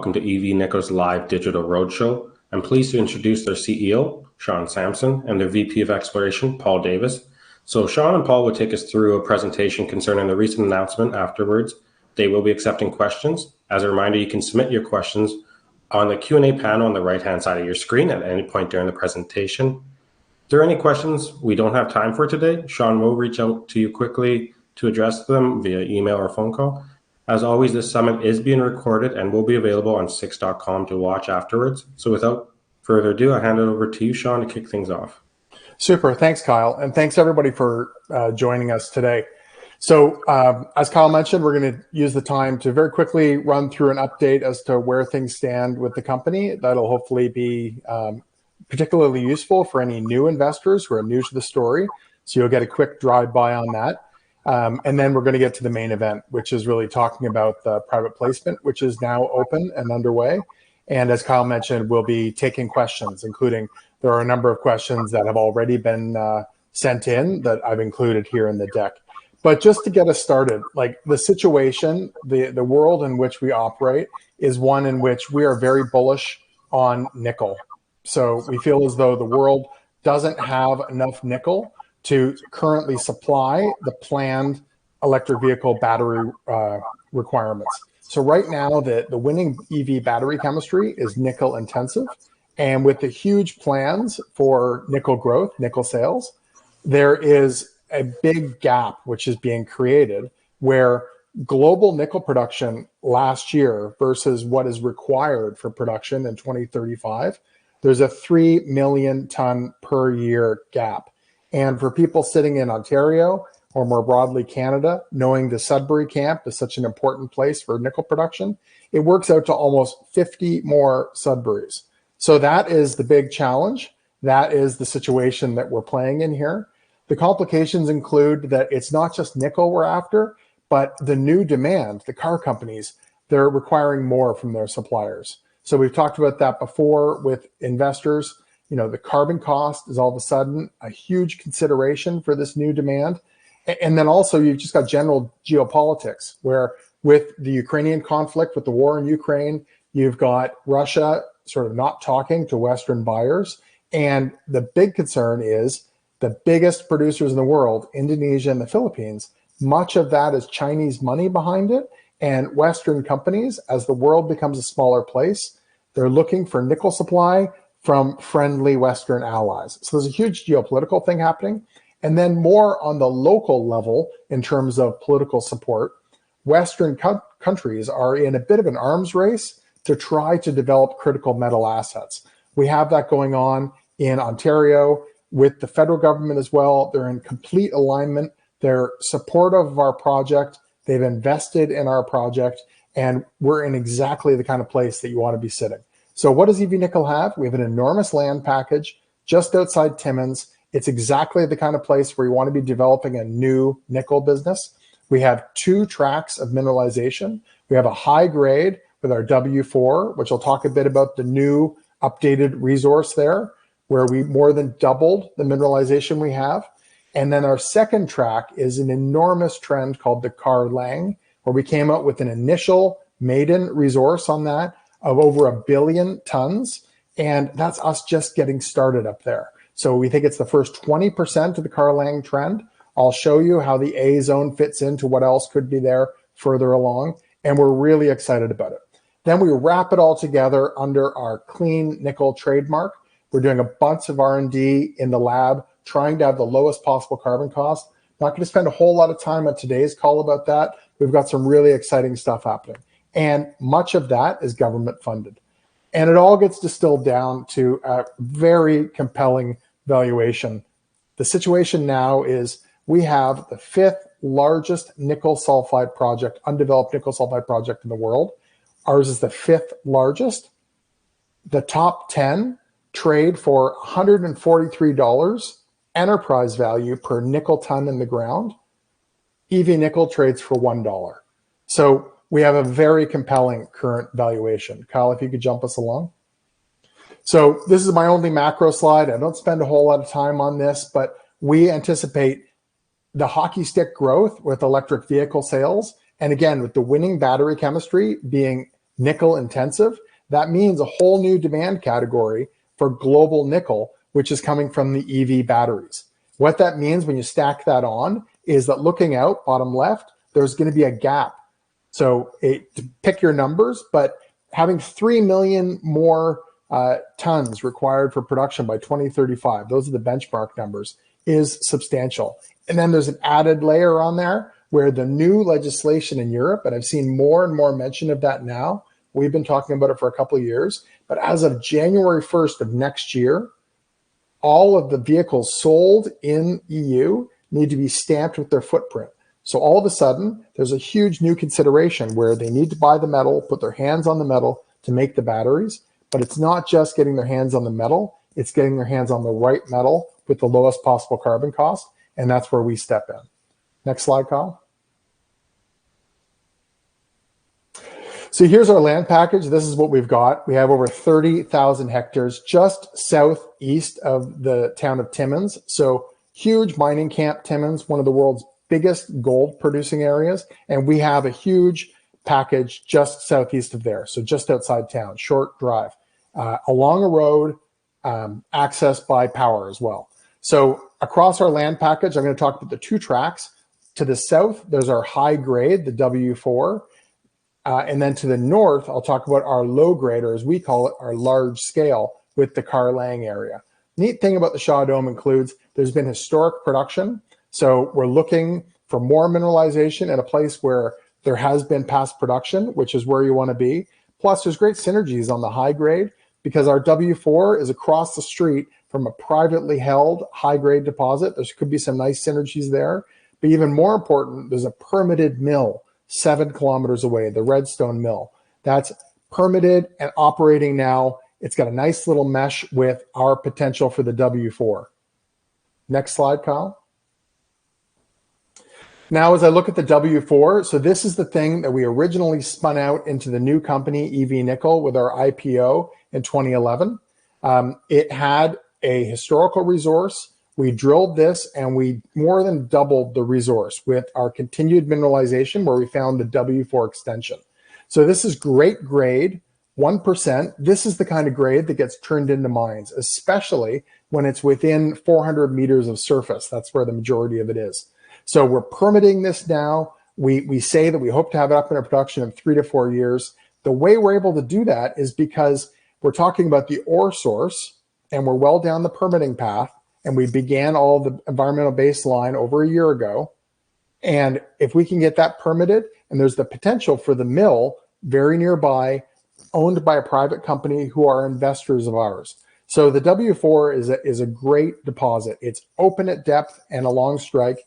welcome to EV Nickel's live digital roadshow. I'm pleased to introduce their CEO, Sean Sampson, and their VP of Exploration, Paul Davis. So Sean and Paul will take us through a presentation concerning the recent announcement. Afterwards, they will be accepting questions. As a reminder, you can submit your questions on the Q&A panel on the right-hand side of your screen at any point during the presentation. If there are any questions we don't have time for today, Sean will reach out to you quickly to address them via email or phone call. As always, this summit is being recorded and will be available on Six.com to watch afterwards. So without further ado, I hand it over to you, Sean, to kick things off. Super. Thanks, Kyle. And thanks, everybody, for joining us today. So as Kyle mentioned, we're going to use the time to very quickly run through an update as to where things stand with the company. That'll hopefully be particularly useful for any new investors who are new to the story. So you'll get a quick drive-by on that. And then we're going to get to the main event, which is really talking about the private placement, which is now open and underway. And as Kyle mentioned, we'll be taking questions, including there are a number of questions that have already been sent in that I've included here in the deck. But just to get us started, like the situation, the world in which we operate is one in which we are very bullish on nickel. So we feel as though the world doesn't have enough nickel to currently supply the planned electric vehicle battery requirements. So right now, the winning EV battery chemistry is nickel intensive. And with the huge plans for nickel growth, nickel sales, there is a big gap which is being created where global nickel production last year versus what is required for production in 2035, there's a 3 million ton per year gap. And for people sitting in Ontario or more broadly Canada, knowing the Sudbury camp is such an important place for nickel production, it works out to almost 50 more Sudburys. So that is the big challenge. That is the situation that we're playing in here. The complications include that it's not just nickel we're after, but the new demand, the car companies, they're requiring more from their suppliers. So we've talked about that before with investors. You know, the carbon cost is all of a sudden a huge consideration for this new demand. And then also you've just got general geopolitics where with the Ukrainian conflict, with the war in Ukraine, you've got Russia sort of not talking to Western buyers. And the big concern is the biggest producers in the world, Indonesia and the Philippines, much of that is Chinese money behind it. And Western companies, as the world becomes a smaller place, they're looking for nickel supply from friendly Western allies. So there's a huge geopolitical thing happening. And then more on the local level in terms of political support, Western countries are in a bit of an arms race to try to develop critical metal assets. We have that going on in Ontario with the federal government as well. They're in complete alignment. They're supportive of our project. They've invested in our project, and we're in exactly the kind of place that you want to be sitting. So what does EV Nickel have? We have an enormous land package just outside Timmins. It's exactly the kind of place where you want to be developing a new nickel business. We have 2 tracks of mineralization. We have a high grade with our W4, which I'll talk a bit about the new updated resource there, where we more than doubled the mineralization we have. And then our second track is an enormous trend called the Car Lang, where we came out with an initial maiden resource on that of over 1 billion tons. And that's us just getting started up there. So we think it's the first 20% of the Car Lang trend. I'll show you how the A zone fits into what else could be there further along. And we're really excited about it. Then we wrap it all together under our clean nickel trademark. We're doing a bunch of R&D in the lab, trying to have the lowest possible carbon cost. Not going to spend a whole lot of time on today's call about that. We've got some really exciting stuff happening. And much of that is government funded. And it all gets distilled down to a very compelling valuation. The situation now is we have the 5th largest nickel sulfide project, undeveloped nickel sulfide project in the world. Ours is the 5th largest. The top 10 trade for $143 enterprise value per nickel ton in the ground. EV Nickel trades for $1. So we have a very compelling current valuation. Kyle, if you could jump us along. So this is my only macro slide. I don't spend a whole lot of time on this, but we anticipate the hockey stick growth with electric vehicle sales. And again, with the winning battery chemistry being nickel intensive, that means a whole new demand category for global nickel, which is coming from the EV batteries. What that means when you stack that on is that looking out, bottom left, there's going to be a gap. So pick your numbers, but having 3 million more tons required for production by 2035, those are the benchmark numbers, is substantial. And then there's an added layer on there where the new legislation in Europe, and I've seen more and more mention of that now, we've been talking about it for a couple of years, but as of January 1st of next year, all of the vehicles sold in EU need to be stamped with their footprint. So all of a sudden, there's a huge new consideration where they need to buy the metal, put their hands on the metal to make the batteries, but it's not just getting their hands on the metal, it's getting their hands on the right metal with the lowest possible carbon cost, and that's where we step in. Next slide, Kyle. So here's our land package. This is what we've got. We have over 30,000 hectares just southeast of the town of Timmins. So huge mining camp, Timmins, one of the world's biggest gold producing areas. And we have a huge package just southeast of there. So just outside town, short drive, along a road, accessed by power as well. So across our land package, I'm going to talk about the two tracks. To the south, there's our high grade, the W4. And then to the north, I'll talk about our low grade, or as we call it, our large scale with the Carlang area. Neat thing about the Shaw Dome includes there's been historic production. So we're looking for more mineralization at a place where there has been past production, which is where you want to be. Plus, there's great synergies on the high grade because our W4 is across the street from a privately held high grade deposit. There could be some nice synergies there. But even more important, there's a permitted mill 7 kilometers away, the Redstone Mill. That's permitted and operating now. It's got a nice little mesh with our potential for the W4. Next slide, Kyle. Now, as I look at the W4, so this is the thing that we originally spun out into the new company, EV Nickel, with our IPO in 2011. It had a historical resource. We drilled this and we more than doubled the resource with our continued mineralization where we found the W4 extension. So this is great grade, 1%. This is the kind of grade that gets turned into mines, especially when it's within 400 meters of surface. That's where the majority of it is. So we're permitting this now. We say that we hope to have it up in our production in 3 to 4 years. The way we're able to do that is because we're talking about the ore source and we're well down the permitting path. And we began all the environmental baseline over a year ago. And if we can get that permitted, and there's the potential for the mill very nearby, owned by a private company who are investors of ours. So the W4 is a great deposit. It's open at depth and along strike.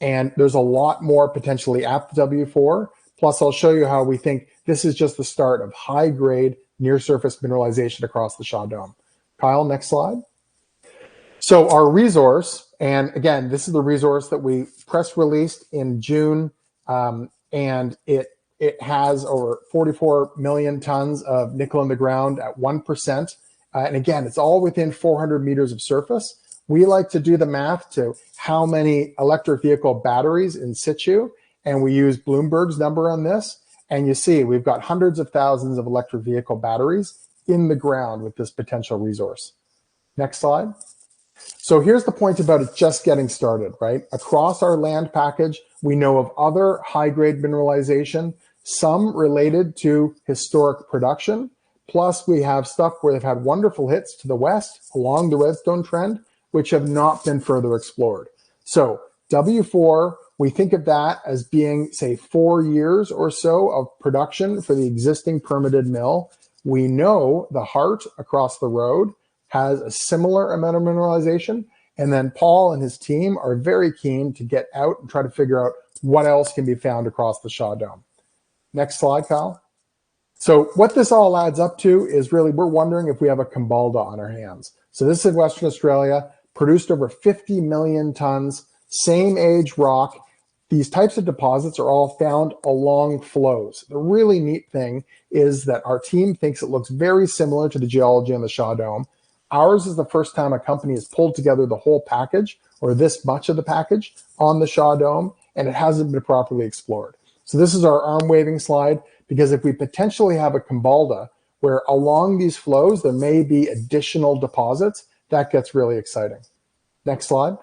And there's a lot more potentially at the W4. Plus, I'll show you how we think this is just the start of high grade near surface mineralization across the Shaw Dome. Kyle, next slide. So our resource, and again, this is the resource that we press released in June, and it has over 44 million tons of nickel in the ground at 1%. And again, it's all within 400 meters of surface. We like to do the math to how many electric vehicle batteries in situ, and we use Bloomberg's number on this. And you see, we've got hundreds of thousands of electric vehicle batteries in the ground with this potential resource. Next slide. So here's the point about it just getting started, right? Across our land package, we know of other high-grade mineralization, some related to historic production. Plus, we have stuff where they've had wonderful hits to the west along the Redstone Trend, which have not been further explored. So W4, we think of that as being, say, 4 years or so of production for the existing permitted mill. We know the Heart across the road has a similar amount of mineralization. And then Paul and his team are very keen to get out and try to figure out what else can be found across the Shaw Dome. Next slide, Kyle. So what this all adds up to is really, we're wondering if we have a Kambalda on our hands. So this is Western Australia, produced over 50 million tons, same age rock. These types of deposits are all found along flows. The really neat thing is that our team thinks it looks very similar to the geology on the Shaw Dome. Ours is the first time a company has pulled together the whole package, or this much of the package, on the Shaw Dome, and it hasn't been properly explored. So this is our arm waving slide, because if we potentially have a Cambalda where along these flows there may be additional deposits, that gets really exciting. Next slide.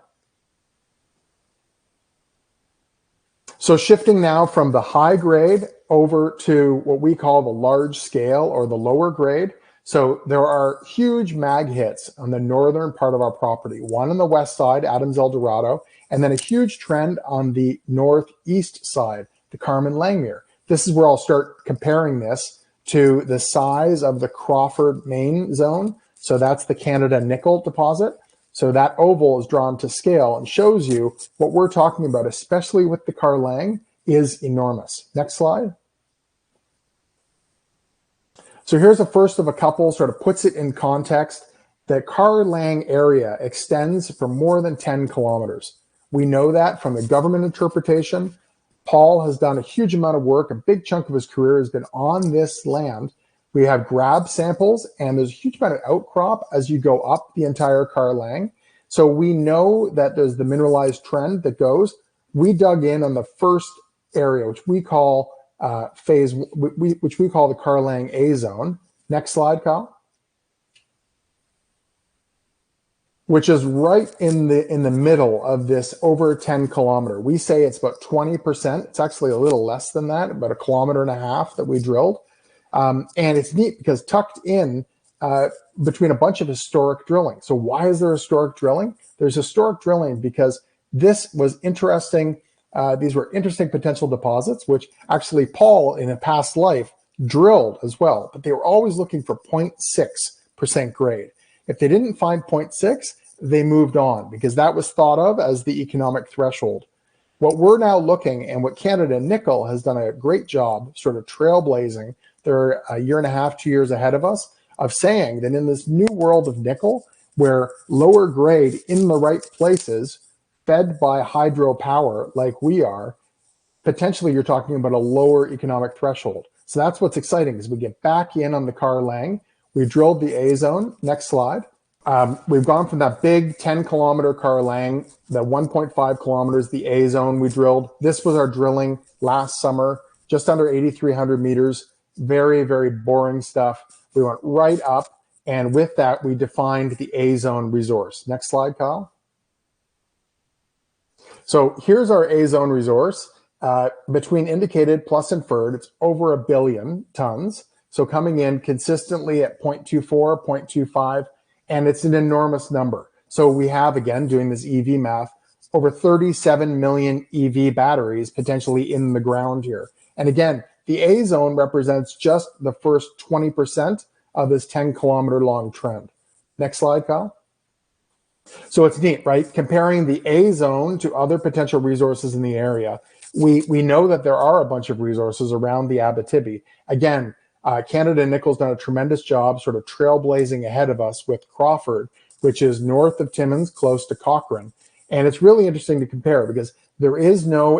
So shifting now from the high grade over to what we call the large scale or the lower grade. So there are huge mag hits on the northern part of our property, one on the west side, Adams El Dorado, and then a huge trend on the northeast side, the Carmen Langmuir. This is where I'll start comparing this to the size of the Crawford main zone. So that's the Canada nickel deposit. So that oval is drawn to scale and shows you what we're talking about, especially with the Carlang, is enormous. Next slide. So here's the first of a couple, sort of puts it in context. The Carlang area extends for more than 10 kilometers. We know that from the government interpretation. Paul has done a huge amount of work. A big chunk of his career has been on this land. We have grab samples, and there's a huge amount of outcrop as you go up the entire Carlang. So we know that there's the mineralized trend that goes. We dug in on the first area, which we call which we call the Carlang A zone. Next slide, Kyle. Which is right in the middle of this over 10 kilometer. We say it's about 20%. It's actually a little less than that, about 1.5 kilometers that we drilled. And it's neat because tucked in between a bunch of historic drilling. So why is there historic drilling? There's historic drilling because this was interesting. These were interesting potential deposits, which actually Paul in a past life drilled as well, but they were always looking for 0.6% grade. If they didn't find 0.6, they moved on because that was thought of as the economic threshold. What we're now looking, and what Canada Nickel has done a great job sort of trailblazing, they're 1.5 years, 2 years ahead of us, of saying that in this new world of nickel, where lower grade in the right places, fed by hydropower like we are, potentially you're talking about a lower economic threshold. So that's what's exciting is we get back in on the Carlang. We drilled the A zone. Next slide. We've gone from that big 10 kilometer Carlang, the 1.5 kilometers, the A zone we drilled. This was our drilling last summer, just under 8,300 meters. Very, very boring stuff. We went right up, and with that, we defined the A zone resource. Next slide, Kyle. So here's our A zone resource. Between indicated plus inferred, it's over 1 billion tons. So coming in consistently at 0.24, 0.25, and it's an enormous number. So we have, again, doing this EV math, over 37 million EV batteries potentially in the ground here. And again, the A zone represents just the first 20% of this 10 kilometer long trend. Next slide, Kyle. So it's neat, right? Comparing the A zone to other potential resources in the area, we know that there are a bunch of resources around the Abitibi. Again, Canada Nickel's done a tremendous job sort of trailblazing ahead of us with Crawford, which is north of Timmins, close to Cochrane. And it's really interesting to compare because there is no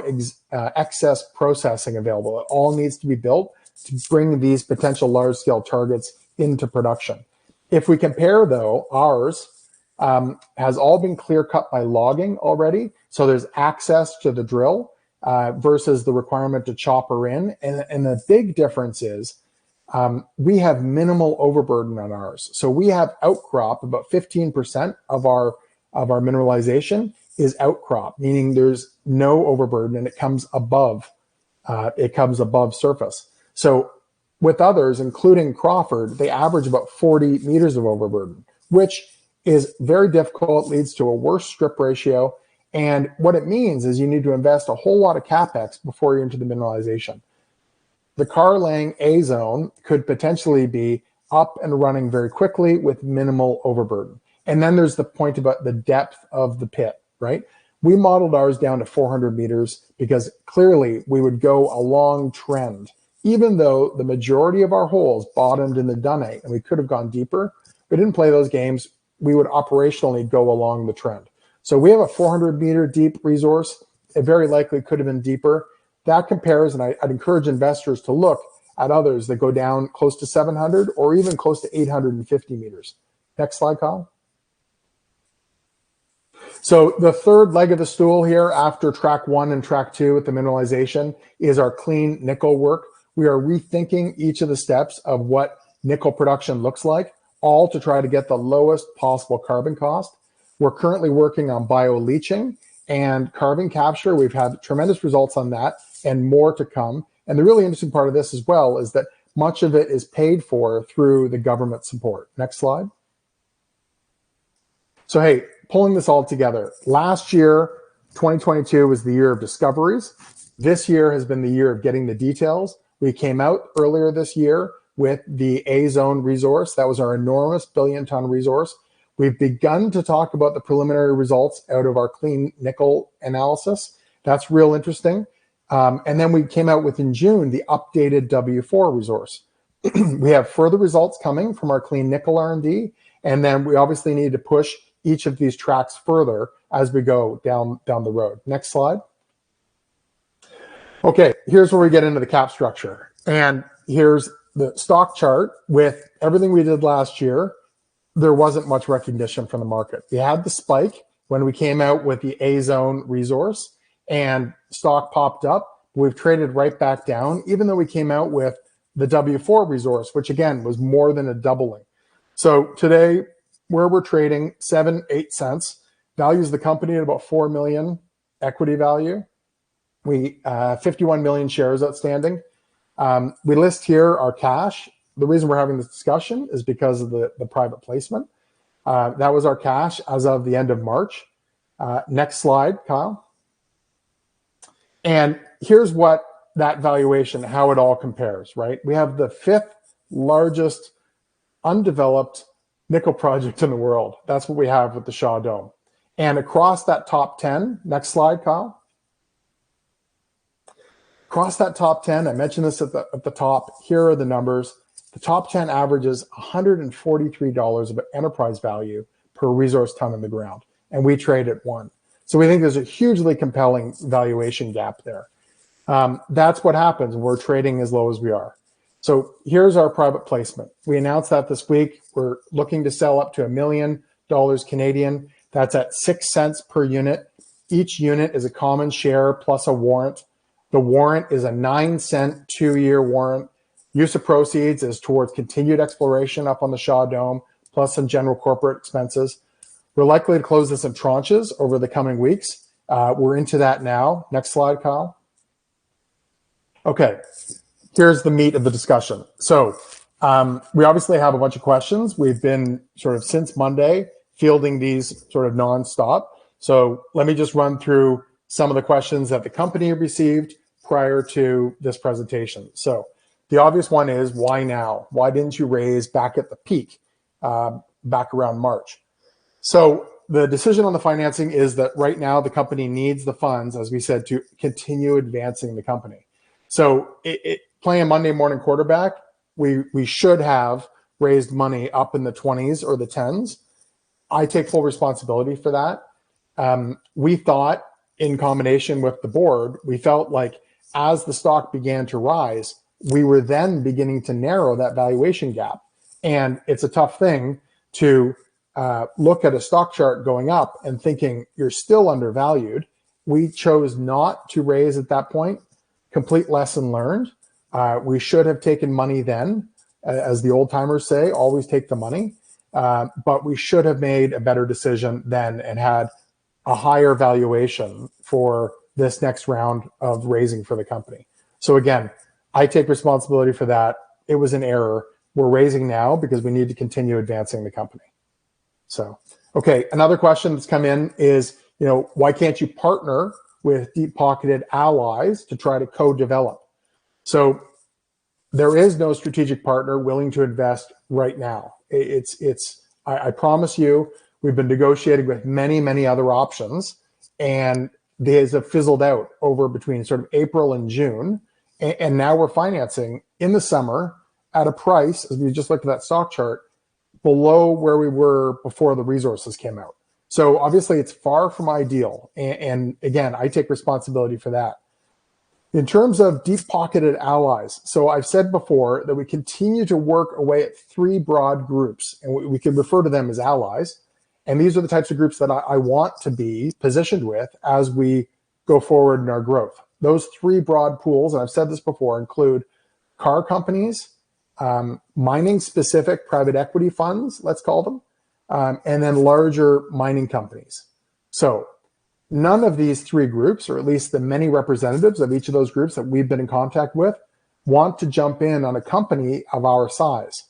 excess processing available. It all needs to be built to bring these potential large-scale targets into production. If we compare, though, ours has all been clear-cut by logging already, so there's access to the drill versus the requirement to chopper in. And the big difference is we have minimal overburden on ours. So we have outcrop, about 15% of our mineralization is outcrop, meaning there's no overburden and it comes above surface. So with others, including Crawford, they average about 40 meters of overburden, which is very difficult, leads to a worse strip ratio. And what it means is you need to invest a whole lot of CapEx before you're into the mineralization. The Carlang A zone could potentially be up and running very quickly with minimal overburden. And then there's the point about the depth of the pit, right? We modeled ours down to 400 meters because clearly we would go a long trend, even though the majority of our holes bottomed in the Dunite and we could have gone deeper. We didn't play those games. We would operationally go along the trend. So we have a 400 meter deep resource. It very likely could have been deeper. That compares, and I'd encourage investors to look at others that go down close to 700 or even close to 850 meters. Next slide, Kyle. So the third leg of the stool here after track 1 and track 2 with the mineralization is our clean nickel work. We are rethinking each of the steps of what nickel production looks like, all to try to get the lowest possible carbon cost. We're currently working on bio-leaching and carbon capture. We've had tremendous results on that and more to come. And the really interesting part of this as well is that much of it is paid for through the government support. Next slide. So, hey, pulling this all together, last year, 2022 was the year of discoveries. This year has been the year of getting the details. We came out earlier this year with the A zone resource. That was our enormous billion-ton resource. We've begun to talk about the preliminary results out of our clean nickel analysis. That's real interesting. And then we came out with, in June, the updated W4 resource. We have further results coming from our clean nickel R&D, and then we obviously need to push each of these tracks further as we go down the road. Next slide. Okay, here's where we get into the cap structure. And here's the stock chart with everything we did last year. There wasn't much recognition from the market. We had the spike when we came out with the A zone resource and stock popped up. We've traded right back down, even though we came out with the W4 resource, which again was more than a doubling. So today, where we're trading 7-8 cents, values the company at about 4 million equity value. We 51 million shares outstanding. We list here our cash. The reason we're having this discussion is because of the private placement. That was our cash as of the end of March. Next slide, Kyle. And here's what that valuation, how it all compares, right? We have the 5th largest undeveloped nickel project in the world. That's what we have with the Shaw Dome. And across that top 10, next slide, Kyle. Across that top 10, I mentioned this at the top, here are the numbers. The top 10 averages $143 of enterprise value per resource ton in the ground, and we trade at 1. So we think there's a hugely compelling valuation gap there. That's what happens when we're trading as low as we are. So here's our private placement. We announced that this week. We're looking to sell up to $1 million Canadian. That's at 6 cents per unit. Each unit is a common share plus a warrant. The warrant is a 9-cent 2-year warrant. Use of proceeds is towards continued exploration up on the Shaw Dome, plus some general corporate expenses. We're likely to close this in tranches over the coming weeks. We're into that now. Next slide, Kyle. Okay, here's the meat of the discussion. So we obviously have a bunch of questions. We've been sort of since Monday fielding these sort of nonstop. So let me just run through some of the questions that the company received prior to this presentation. So the obvious one is, why now? Why didn't you raise back at the peak, back around March? So the decision on the financing is that right now the company needs the funds, as we said, to continue advancing the company. So playing Monday morning quarterback, we should have raised money up in the 20s or the 10s. I take full responsibility for that. We thought, in combination with the board, we felt like as the stock began to rise, we were then beginning to narrow that valuation gap. And it's a tough thing to look at a stock chart going up and thinking you're still undervalued. We chose not to raise at that point. Complete lesson learned. We should have taken money then, as the old timers say, always take the money. But we should have made a better decision then and had a higher valuation for this next round of raising for the company. So again, I take responsibility for that. It was an error. We're raising now because we need to continue advancing the company. So, okay, another question that's come in is, why can't you partner with deep-pocketed allies to try to co-develop? So there is no strategic partner willing to invest right now. I promise you, we've been negotiating with many, many other options, and these have fizzled out over between sort of April and June. And now we're financing in the summer at a price, as we just looked at that stock chart, below where we were before the resources came out. So obviously it's far from ideal. And again, I take responsibility for that. In terms of deep-pocketed allies, so I've said before that we continue to work away at 3 broad groups, and we can refer to them as allies. And these are the types of groups that I want to be positioned with as we go forward in our growth. Those 3 broad pools, and I've said this before, include car companies, mining specific private equity funds, let's call them, and then larger mining companies. So none of these three groups, or at least the many representatives of each of those groups that we've been in contact with, want to jump in on a company of our size.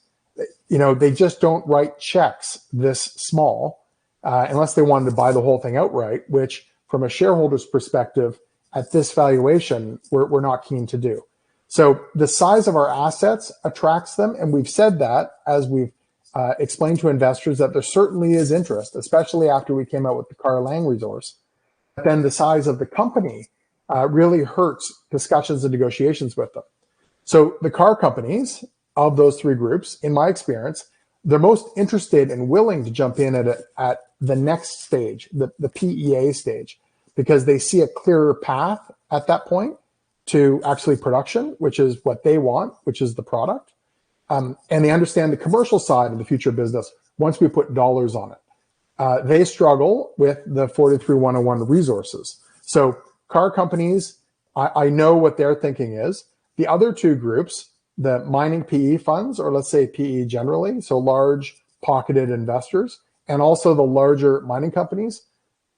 They just don't write checks this small unless they wanted to buy the whole thing outright, which from a shareholder's perspective at this valuation, we're not keen to do. So the size of our assets attracts them. And we've said that as we've explained to investors that there certainly is interest, especially after we came out with the Car Lang resource. But then the size of the company really hurts discussions and negotiations with them. So the car companies of those three groups, in my experience, they're most interested and willing to jump in at the next stage, the PEA stage, because they see a clearer path at that point to actually production, which is what they want, which is the product. And they understand the commercial side of the future business once we put dollars on it. They struggle with the 43101 resources. So car companies, I know what their thinking is. The other two groups, the mining PE funds, or let's say PE generally, so large pocketed investors, and also the larger mining companies,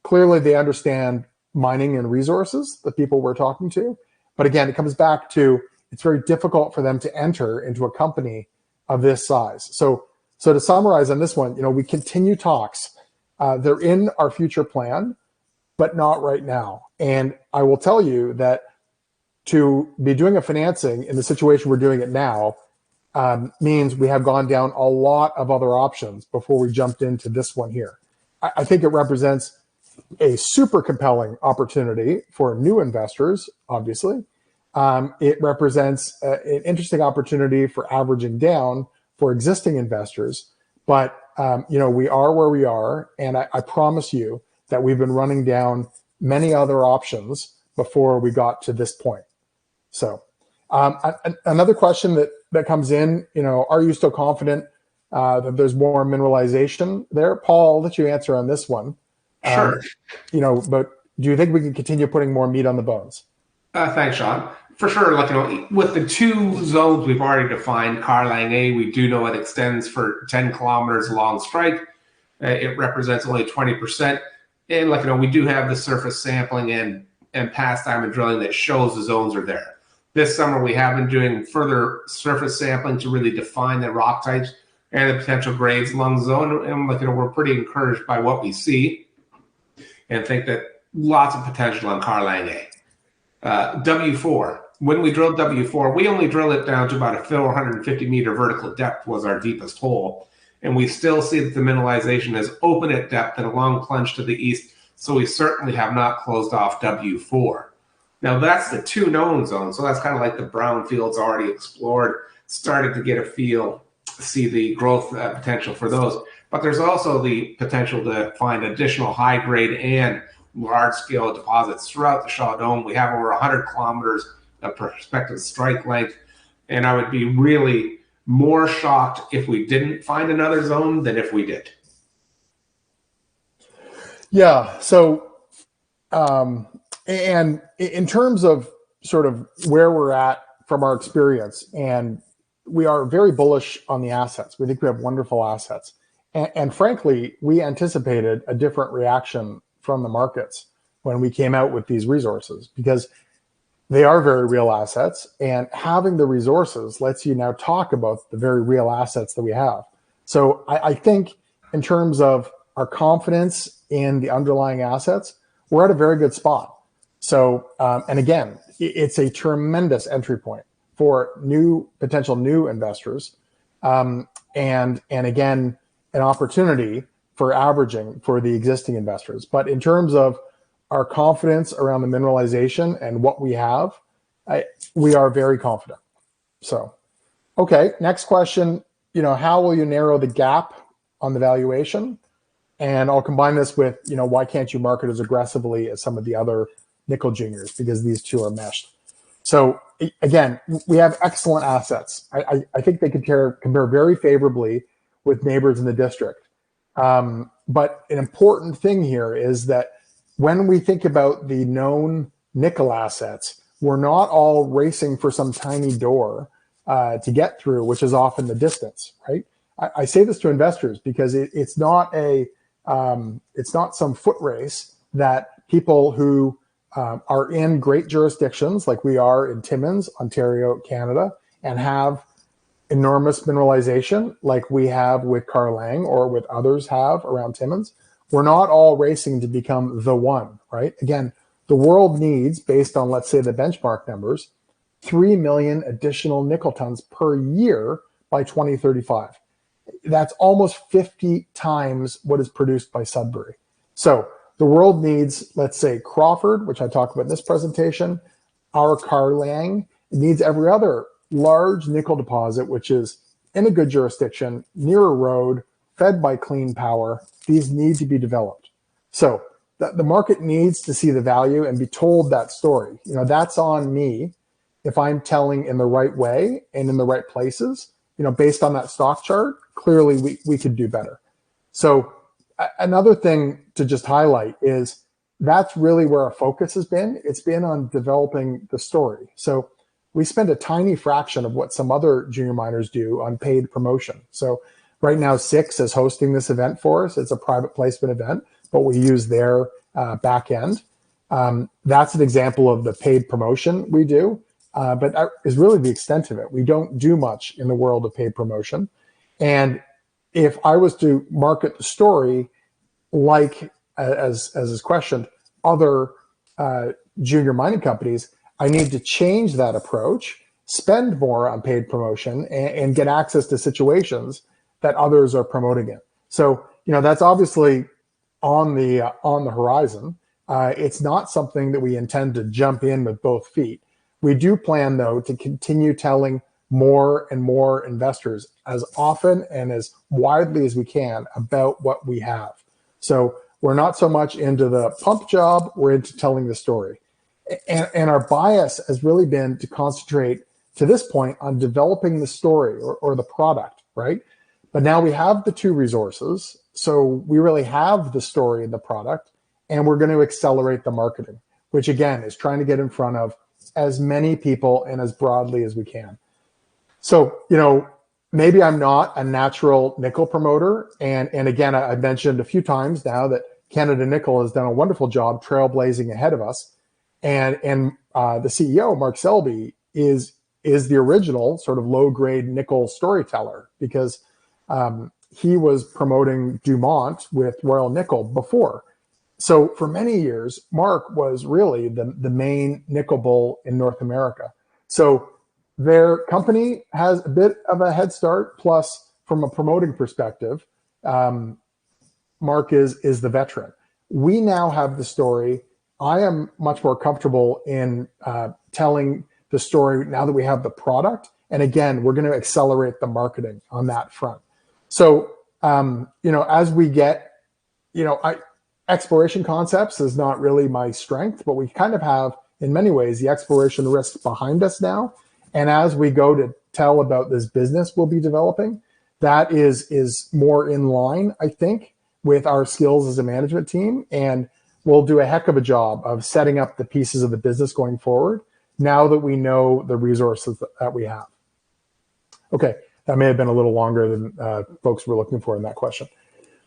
clearly they understand mining and resources, the people we're talking to. But again, it comes back to it's very difficult for them to enter into a company of this size. So to summarize on this one, we continue talks. They're in our future plan, but not right now. And I will tell you that to be doing a financing in the situation we're doing it now means we have gone down a lot of other options before we jumped into this one here. I think it represents a super compelling opportunity for new investors, obviously. It represents an interesting opportunity for averaging down for existing investors. But, we are where we are. And I promise you that we've been running down many other options before we got to this point. So another question that comes in, are you still confident that there's more mineralization there? Paul, I'll let you answer on this one. Sure. But do you think we can continue putting more meat on the bones? Thanks, Sean. For sure, with the two zones we've already defined, Car Lang A, we do know it extends for 10 kilometers along strike. It represents only 20%. And we do have the surface sampling and past diamond drilling that shows the zones are there. This summer, we have been doing further surface sampling to really define the rock types and the potential grades along the zone. And we're pretty encouraged by what we see and think that lots of potential on Car Lang A. W4, when we drilled W4, we only drilled it down to about a 450 meter vertical depth was our deepest hole. And we still see that the mineralization is open at depth and a long plunge to the east. So we certainly have not closed off W4. Now that's the two known zones. So that's kind of like the brownfields already explored, started to get a feel, see the growth potential for those. But there's also the potential to find additional high grade and large scale deposits throughout the Shaw Dome. We have over 100 kilometers of prospective strike length. And I would be really more shocked if we didn't find another zone than if we did. Yeah. So, and in terms of sort of where we're at from our experience, and we are very bullish on the assets. We think we have wonderful assets. And frankly, we anticipated a different reaction from the markets when we came out with these resources, because they are very real assets, and having the resources lets you now talk about the very real assets that we have. So I think in terms of our confidence in the underlying assets, we're at a very good spot. So, and again, it's a tremendous entry point for potential new investors. And again, an opportunity for averaging for the existing investors. But in terms of our confidence around the mineralization and what we have, we are very confident. So, okay, next question, how will you narrow the gap on the valuation? And I'll combine this with, why can't you market as aggressively as some of the other nickel juniors, because these two are meshed. So again, we have excellent assets. I think they compare very favorably with neighbors in the district. But an important thing here is that when we think about the known nickel assets, we're not all racing for some tiny door to get through, which is often the distance, right? I say this to investors because it's not some foot race that people who are in great jurisdictions like we are in Timmins, Ontario, Canada, and have enormous mineralization like we have with Carlang or with others have around Timmins. We're not all racing to become the one, right? Again, the world needs, based on, let's say, the benchmark numbers, 3 million additional nickel tons per year by 2035. That's almost 50 times what is produced by Sudbury. So the world needs, let's say, Crawford, which I talked about in this presentation, our Carlang. It needs every other large nickel deposit, which is in a good jurisdiction, near a road, fed by clean power. These need to be developed. So the market needs to see the value and be told that story. That's on me if I'm telling in the right way and in the right places. Based on that stock chart, clearly we could do better. So another thing to just highlight is that's really where our focus has been. It's been on developing the story. So we spend a tiny fraction of what some other junior miners do on paid promotion. So right now, Six is hosting this event for us. It's a private placement event, but we use their back end. That's an example of the paid promotion we do, but that is really the extent of it. We don't do much in the world of paid promotion. And if I was to market the story like, as is questioned, other junior mining companies, I need to change that approach, spend more on paid promotion, and get access to situations that others are promoting in. So, that's obviously on the horizon. It's not something that we intend to jump in with both feet. We do plan, though, to continue telling more and more investors as often and as widely as we can about what we have. So we're not so much into the pump job, we're into telling the story. And our bias has really been to concentrate, to this point, on developing the story or the product, right? But now we have the two resources, so we really have the story and the product, and we're going to accelerate the marketing, which again is trying to get in front of as many people and as broadly as we can. So, maybe I'm not a natural nickel promoter. And again, I've mentioned a few times now that Canada Nickel has done a wonderful job trailblazing ahead of us. And the CEO, Mark Selby, is the original sort of low-grade nickel storyteller because he was promoting Dumont with Royal Nickel before. So for many years, Mark was really the main nickel bull in North America. So their company has a bit of a head start. Plus, from a promoting perspective, Mark is the veteran. We now have the story. I am much more comfortable in telling the story now that we have the product. And again, we're going to accelerate the marketing on that front. So, as we get, exploration concepts is not really my strength, but we kind of have, in many ways, the exploration risk behind us now. And as we go to tell about this business we'll be developing, that is more in line, I think, with our skills as a management team. And we'll do a heck of a job of setting up the pieces of the business going forward now that we know the resources that we have. Okay, that may have been a little longer than folks were looking for in that question.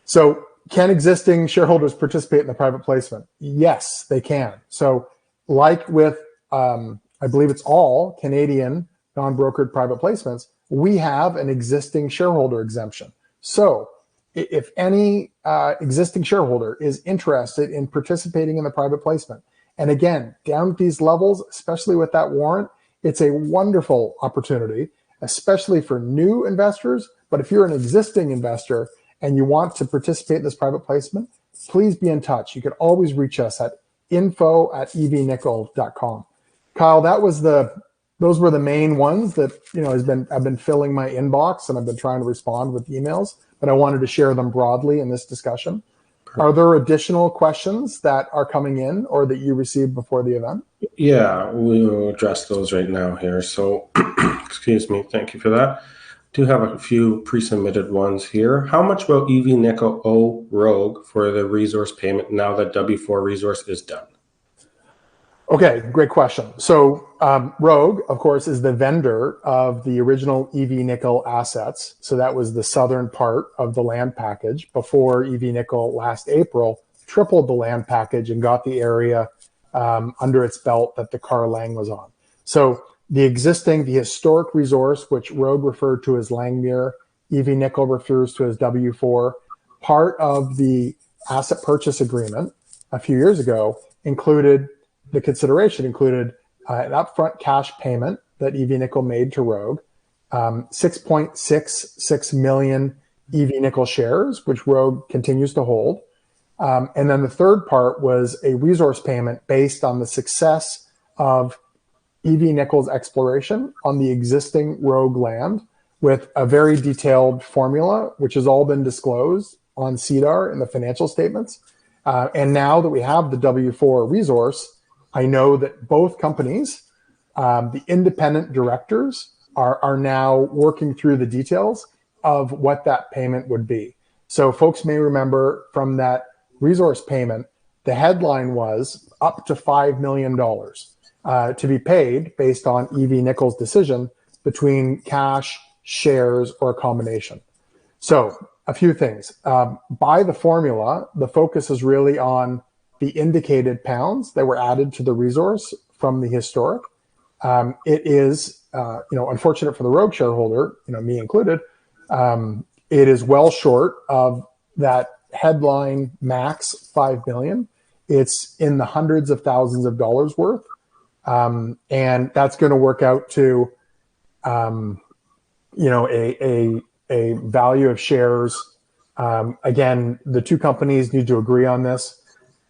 So can existing shareholders participate in the private placement? Yes, they can. So like with, I believe it's all Canadian non-brokered private placements, we have an existing shareholder exemption. So if any existing shareholder is interested in participating in the private placement, and again, down at these levels, especially with that warrant, it's a wonderful opportunity, especially for new investors. But if you're an existing investor and you want to participate in this private placement, please be in touch. You can always reach us at info@evnickel.com. Kyle, those were the main ones that I've been filling my inbox, and I've been trying to respond with emails, but I wanted to share them broadly in this discussion. Perfect. Are there additional questions that are coming in or that you received before the event? Yeah, we will address those right now here. So, excuse me, thank you for that. Do have a few pre-submitted ones here. How much will EV Nickel owe Rogue for the resource payment now that W4 resource is done? Okay, great question. So Rogue, of course, is the vendor of the original EV Nickel assets. So that was the southern part of the land package before EV Nickel last April tripled the land package and got the area under its belt that the Car Lang was on. So the historic resource, which Rogue referred to as Langmuir, EV Nickel refers to as W4, part of the asset purchase agreement a few years ago the consideration included an upfront cash payment that EV Nickel made to Rogue, 6.66 million EV Nickel shares, which Rogue continues to hold. And then the third part was a resource payment based on the success of EV Nickel's exploration on the existing Rogue land with a very detailed formula, which has all been disclosed on CEDAR in the financial statements. And now that we have the W4 resource, I know that both companies, the independent directors, are now working through the details of what that payment would be. So folks may remember from that resource payment, the headline was up to $5 million to be paid based on EV Nickel's decision between cash, shares, or a combination. So a few things. By the formula, the focus is really on the indicated pounds that were added to the resource from the historic. It is, unfortunate for the Rogue shareholder, me included, it is well short of that headline max 5 million. It's in the hundreds of thousands of dollars worth. And that's going to work out to, a value of shares. Again, the two companies need to agree on this,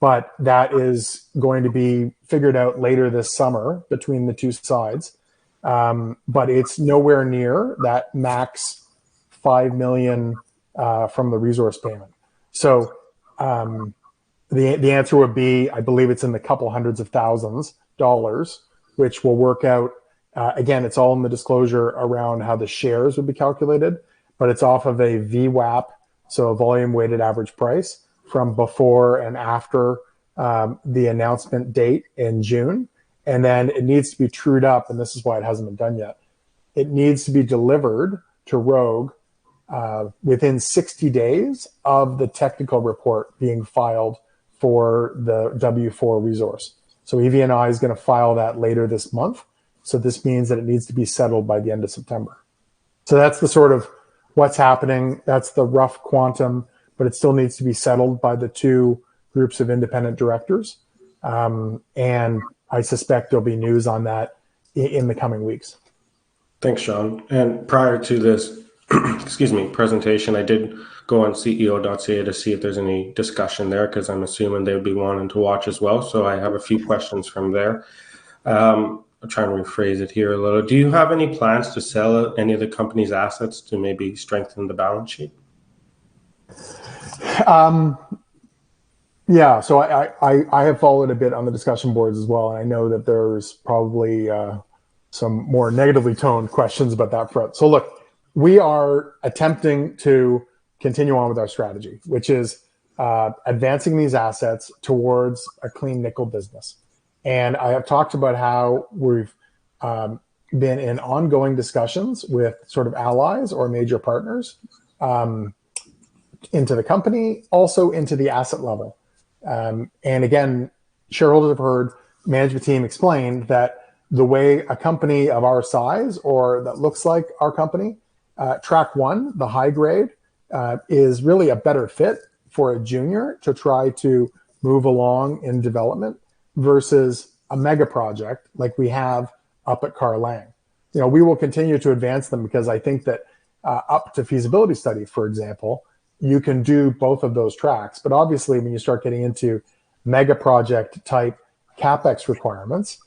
but that is going to be figured out later this summer between the two sides. But it's nowhere near that max 5 million from the resource payment. So the answer would be, I believe it's in the couple hundreds of thousands dollars, which will work out. Again, it's all in the disclosure around how the shares would be calculated, but it's off of a VWAP, so a volume weighted average price from before and after the announcement date in June. And then it needs to be trued up, and this is why it hasn't been done yet. It needs to be delivered to Rogue within 60 days of the technical report being filed for the W4 resource. So EV&I is going to file that later this month. So this means that it needs to be settled by the end of September. So that's the sort of what's happening. That's the rough quantum, but it still needs to be settled by the two groups of independent directors. And I suspect there'll be news on that in the coming weeks. Thanks, Sean. And prior to this, presentation, I did go on ceo.ca to see if there's any discussion there, because I'm assuming they would be wanting to watch as well. So I have a few questions from there. I'll try and rephrase it here a little. Do you have any plans to sell any of the company's assets to maybe strengthen the balance sheet? Yeah, so I have followed a bit on the discussion boards as well, and I know that there's probably some more negatively toned questions about that front. So look, we are attempting to continue on with our strategy, which is advancing these assets towards a clean nickel business. And I have talked about how we've been in ongoing discussions with sort of allies or major partners into the company, also into the asset level. And again, shareholders have heard management team explain that the way a company of our size or that looks like our company, track one, the high grade, is really a better fit for a junior to try to move along in development versus a mega project like we have up at Car Lang. We will continue to advance them because I think that up to feasibility study, for example, you can do both of those tracks. But obviously, when you start getting into mega project type CapEx requirements,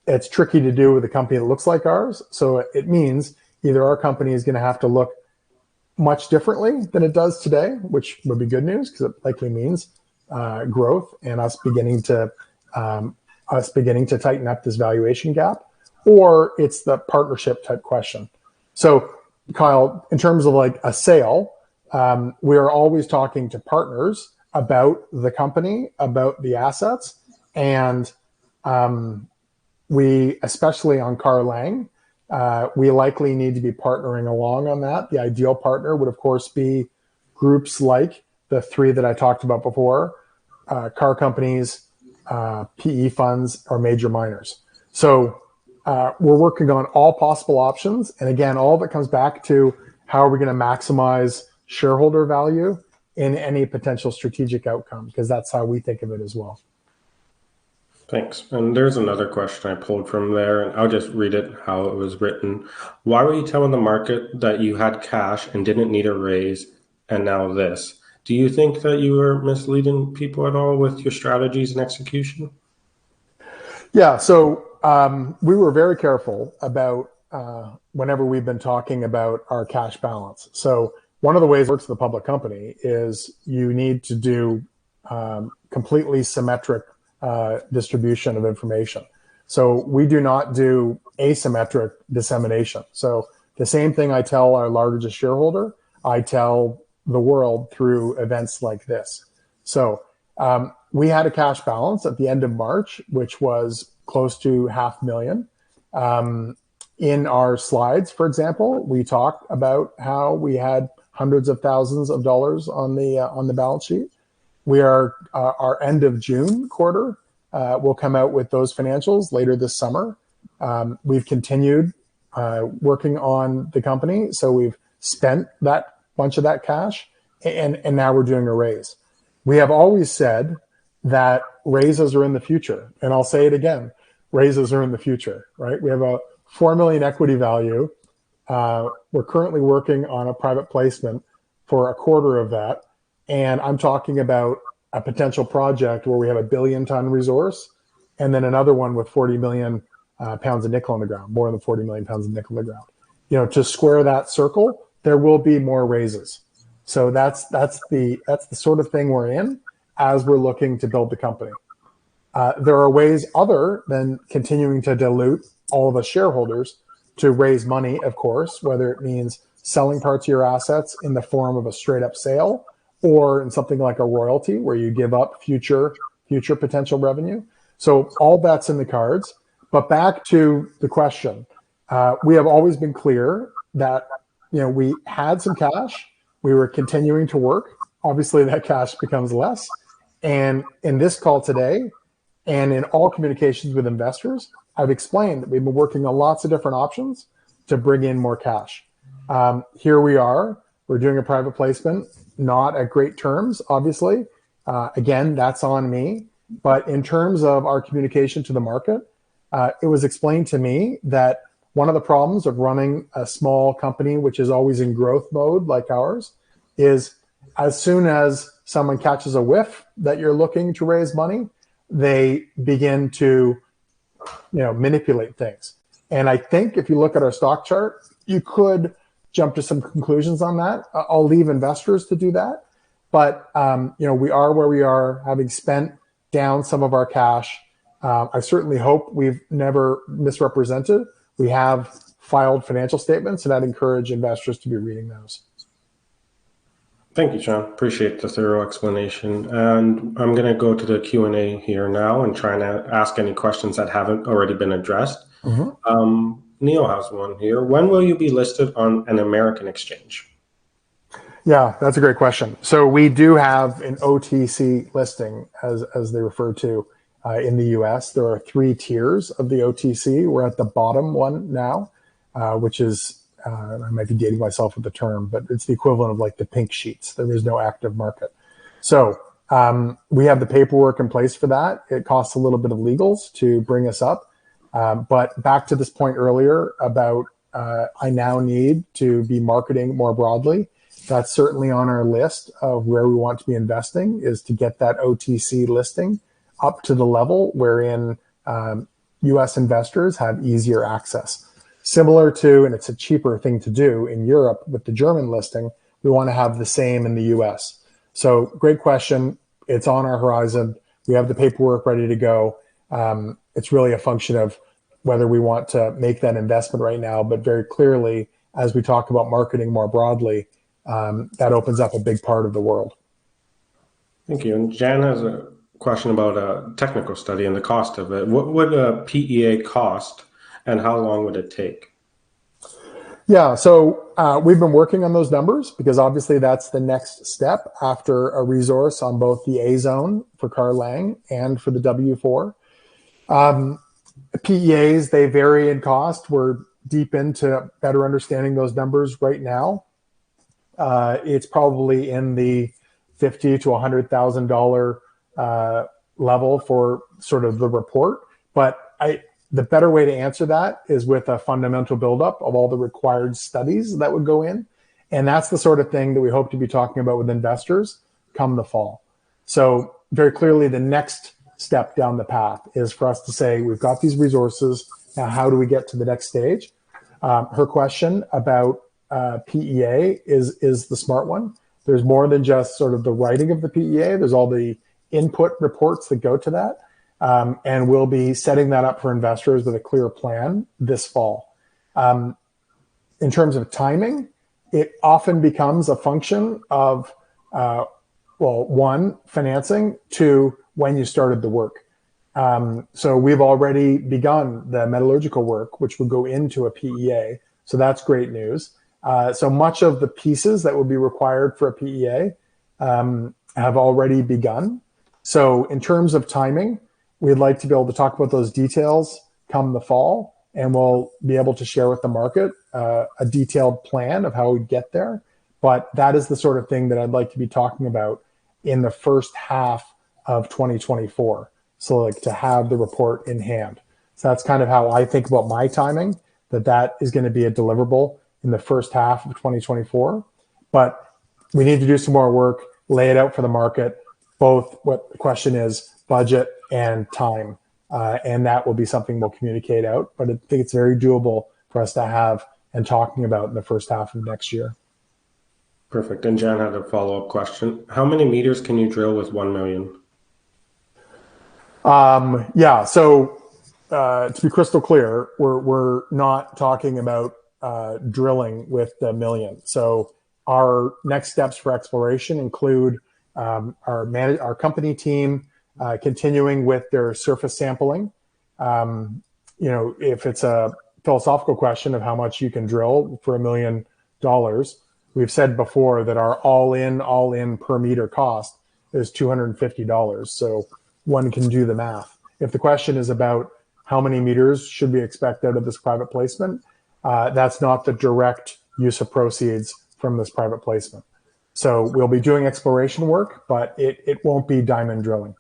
it's tricky to do with a company that looks like ours. So it means either our company is going to have to look much differently than it does today, which would be good news because it likely means growth and us beginning to tighten up this valuation gap, or it's the partnership type question. So Kyle, in terms of like a sale, we are always talking to partners about the company, about the assets, and We, especially on Car Lang, we likely need to be partnering along on that. The ideal partner would, of course, be groups like the three that I talked about before, car companies, PE funds, or major miners. So we're working on all possible options. And again, all of it comes back to how are we going to maximize shareholder value in any potential strategic outcome, because that's how we think of it as well. Thanks. And there's another question I pulled from there, and I'll just read it how it was written. Why were you telling the market that you had cash and didn't need a raise, and now this? Do you think that you were misleading people at all with your strategies and execution? Yeah, so we were very careful about whenever we've been talking about our cash balance. So one of the ways it works with a public company is you need to do completely symmetric distribution of information. So we do not do asymmetric dissemination. So the same thing I tell our largest shareholder, I tell the world through events like this. So we had a cash balance at the end of March, which was close to $500,000. In our slides, for example, we talked about how we had hundreds of thousands of dollars on the balance sheet. We are our end of June quarter. We'll come out with those financials later this summer. We've continued working on the company, so we've spent that bunch of that cash, and now we're doing a raise. We have always said that raises are in the future, and I'll say it again: raises are in the future. Right? We have a $4 million equity value. We're currently working on a private placement for a quarter of that. And I'm talking about a potential project where we have a 1 billion ton resource, and then another one with 40 million pounds of nickel in the ground, more than 40 million pounds of nickel in the ground. You know, to square that circle, there will be more raises. So that's the sort of thing we're in as we're looking to build the company. There are ways other than continuing to dilute all of us shareholders to raise money, of course, whether it means selling parts of your assets in the form of a straight up sale, or in something like a royalty where you give up future potential revenue. So all that's in the cards. But back to the question, we have always been clear that, you know, we had some cash, we were continuing to work. Obviously, that cash becomes less. And in this call today, and in all communications with investors, I've explained that we've been working on lots of different options to bring in more cash. Here we are. We're doing a private placement, not at great terms, obviously. Again, that's on me. But in terms of our communication to the market, it was explained to me that one of the problems of running a small company, which is always in growth mode like ours, is as soon as someone catches a whiff that you're looking to raise money, they begin to, you know, manipulate things. And I think if you look at our stock chart, you could jump to some conclusions on that. I'll leave investors to do that. But, you know, we are where we are, having spent down some of our cash. I certainly hope we've never misrepresented. We have filed financial statements, and I'd encourage investors to be reading those. Thank you, Sean. Appreciate the thorough explanation. And I'm going to go to the Q&A here now and try and ask any questions that haven't already been addressed. Neil has one here. When will you be listed on an American exchange? Yeah, that's a great question. So we do have an OTC listing, as they refer to in the US. There are 3 tiers of the OTC. We're at the bottom one now, which is, I might be dating myself with the term, but it's the equivalent of like the pink sheets. There is no active market. So we have the paperwork in place for that. It costs a little bit of legals to bring us up. But back to this point earlier about I now need to be marketing more broadly. That's certainly on our list of where we want to be investing, is to get that OTC listing up to the level wherein US investors have easier access. Similar to, and it's a cheaper thing to do in Europe with the German listing, we want to have the same in the US. So great question. It's on our horizon. We have the paperwork ready to go. It's really a function of whether we want to make that investment right now, but very clearly, as we talk about marketing more broadly, that opens up a big part of the world. Thank you. And Jan has a question about a technical study and the cost of it. What would a PEA cost, and how long would it take? Yeah, so we've been working on those numbers because obviously that's the next step after a resource on both the A zone for Carr Lang and for the W4. PEAs, they vary in cost. We're deep into better understanding those numbers right now. It's probably in the $50,000 to $100,000 level for sort of the report. But the better way to answer that is with a fundamental buildup of all the required studies that would go in. And that's the sort of thing that we hope to be talking about with investors come the fall. So very clearly, the next step down the path is for us to say, we've got these resources. Now, how do we get to the next stage? Her question about PEA is the smart one. There's more than just sort of the writing of the PEA. There's all the input reports that go to that. And we'll be setting that up for investors with a clear plan this fall. In terms of timing, it often becomes a function of, one, financing, two, when you started the work. So we've already begun the metallurgical work, which would go into a PEA. So that's great news. So much of the pieces that will be required for a PEA have already begun. So in terms of timing, we'd like to be able to talk about those details come the fall, and we'll be able to share with the market a detailed plan of how we get there. But that is the sort of thing that I'd like to be talking about in the first half of 2024. So like to have the report in hand. So that's kind of how I think about my timing, that is going to be a deliverable in the first half of 2024. But we need to do some more work, lay it out for the market, both what the question is, budget and time. And that will be something we'll communicate out. But I think it's very doable for us to have and talking about in the first half of next year. Perfect. And Jan had a follow-up question. How many meters can you drill with 1 million? So to be crystal clear, we're not talking about drilling with the million. So our next steps for exploration include our company team continuing with their surface sampling. If it's a philosophical question of how much you can drill for $1 million, we've said before that our all-in per meter cost is $250. So one can do the math. If the question is about how many meters should we expect out of this private placement, that's not the direct use of proceeds from this private placement. So we'll be doing exploration work, but it won't be diamond drilling.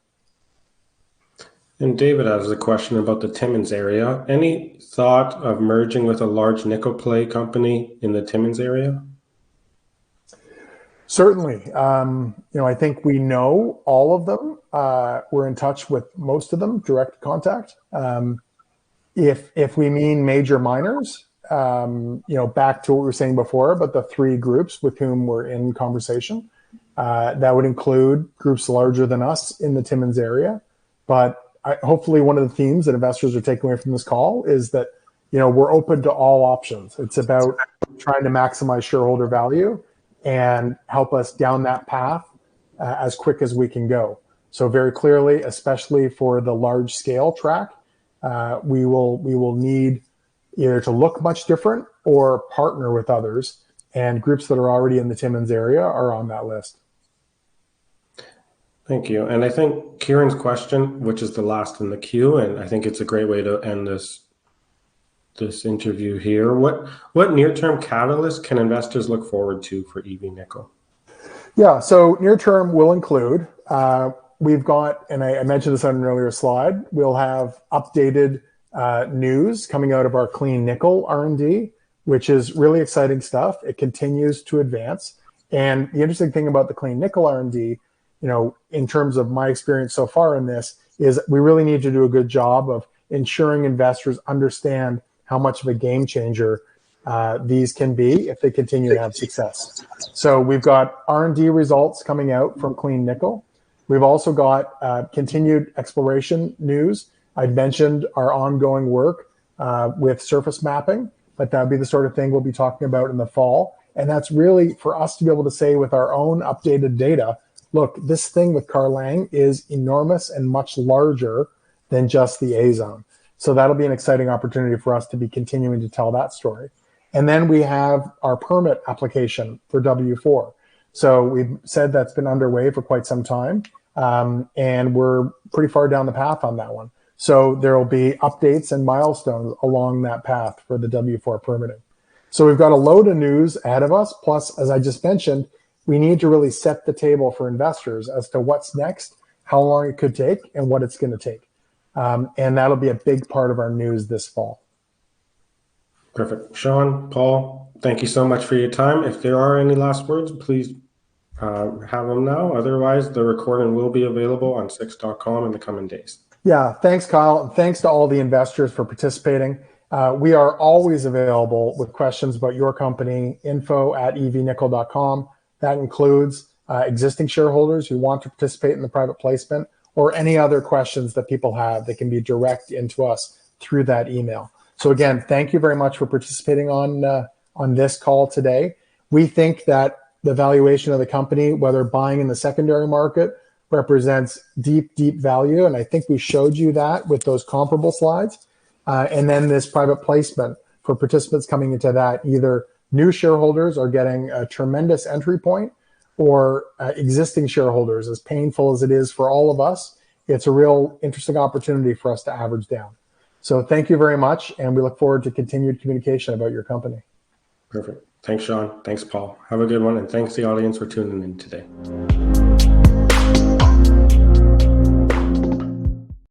And David has a question about the Timmins area. Any thought of merging with a large nickel play company in the Timmins area? Certainly. I think we know all of them. We're in touch with most of them, direct contact. If we mean major miners, back to what we were saying before about the three groups with whom we're in conversation, that would include groups larger than us in the Timmins area. But hopefully one of the themes that investors are taking away from this call is that, we're open to all options. It's about trying to maximize shareholder value and help us down that path as quick as we can go. So very clearly, especially for the large scale track, we will need either to look much different or partner with others, and groups that are already in the Timmins area are on that list. Thank you. And I think Kieran's question, which is the last in the queue, and I think it's a great way to end this interview here. What near-term catalyst can investors look forward to for EV Nickel? Yeah, so near-term will include, we've got, and I mentioned this on an earlier slide, we'll have updated news coming out of our clean nickel R&D, which is really exciting stuff. It continues to advance. And the interesting thing about the clean nickel R&D, in terms of my experience so far in this, is we really need to do a good job of ensuring investors understand how much of a game changer these can be if they continue to have success. So we've got R&D results coming out from clean nickel. We've also got continued exploration news. I'd mentioned our ongoing work with surface mapping, but that would be the sort of thing we'll be talking about in the fall. And that's really for us to be able to say with our own updated data, look, this thing with Carlang is enormous and much larger than just the A zone. So that'll be an exciting opportunity for us to be continuing to tell that story. And then we have our permit application for W4. So we've said that's been underway for quite some time, and we're pretty far down the path on that one. So there will be updates and milestones along that path for the W4 permitting. So we've got a load of news ahead of us. Plus, as I just mentioned, we need to really set the table for investors as to what's next, how long it could take, and what it's going to take. And that'll be a big part of our news this fall. Perfect. Sean, Paul, thank you so much for your time. If there are any last words, please have them now. Otherwise, the recording will be available on six.com in the coming days. Yeah, thanks, Kyle. And thanks to all the investors for participating. We are always available with questions about your company, info@evnickel.com. That includes existing shareholders who want to participate in the private placement, or any other questions that people have that can be direct into us through that email. So again, thank you very much for participating on this call today. We think that the valuation of the company, whether buying in the secondary market, represents deep, deep value. And I think we showed you that with those comparable slides. And then this private placement for participants coming into that, either new shareholders are getting a tremendous entry point, or existing shareholders, as painful as it is for all of us, it's a real interesting opportunity for us to average down. So thank you very much, and we look forward to continued communication about your company. Perfect. Thanks, Sean. Thanks, Paul. Have a good one, and thanks the audience for tuning in today.